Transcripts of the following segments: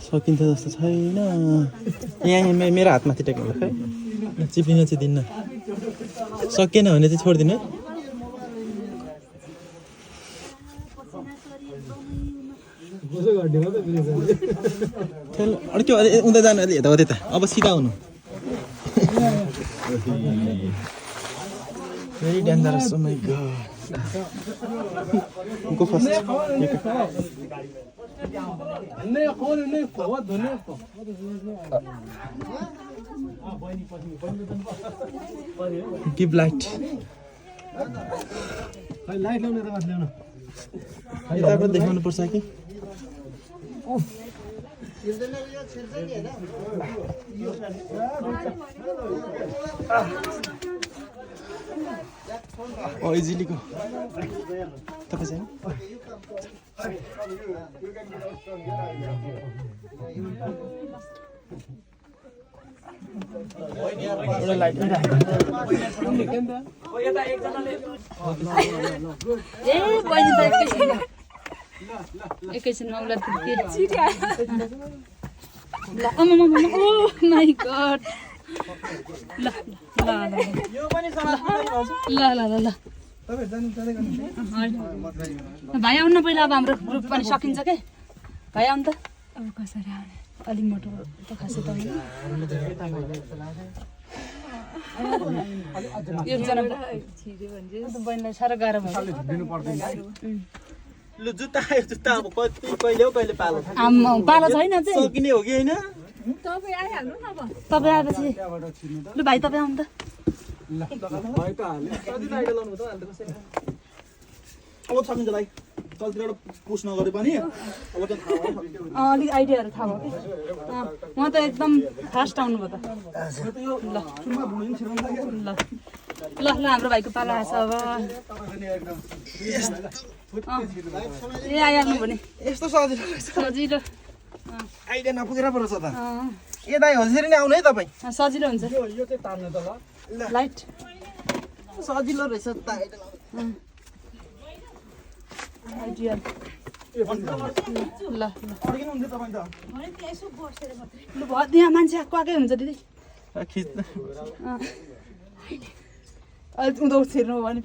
सकिन्छ जस्तो छैन यहाँ मेरो हातमाथि टेक्नु खै चिप्लिन चाहिँ दिन्न सकिएन भने चाहिँ छोडिदिनु है अलिक उता जानु अलि यता त्यता अब सिधा हुनु very dangerous oh my god go first give light यताबाट देखाउनु पर्छ कि इजिलीको तपाईँ चाहिँ एकैछिनमा उसलाई माई गड ल भाइ आउनु पहिला अब हाम्रो ग्रुप पनि सकिन्छ के भाइ आउनु त अब कसरी आउने अलिक मोटो त खासै त एकजना बहिनीलाई साह्रो गाह्रो भयो लु जुत्ता आयो जुत्ता अब कहिले हो कहिले पालो पालो छैन चाहिँ सकिने हो कि होइन तपाईँ आइहाल्नु न अब तपाईँ आएपछि लु भाइ तपाईँ आउनु त अब सकिन्छ भाइ चलतिर पुस नगरे पनि अलिक आइडियाहरू थाहा भयो कि उहाँ त एकदम फास्ट आउनुभयो त ल ल हाम्रो भाइको पाला आएछ अब ए आइहाल्नु भने यस्तो सजिलो सजिलो आइडिया नपुगेर पो रहेछ त ए दाइ हजुरी नै आउनु है तपाईँ सजिलो हुन्छ यो चाहिँ तान्नु त ल लाइट सजिलो रहेछ त आइडिया ल ल यहाँ मान्छे आएको आएकै हुन्छ दिदी अलिक उँधो छिर्नु भयो भने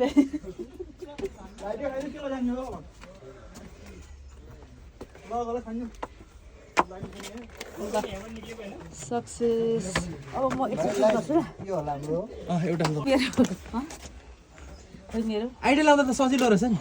सक्सेस अब म एक्सर्साइज गर्छु एउटा मेरो आइडिया लाउँदा त सजिलो रहेछ नि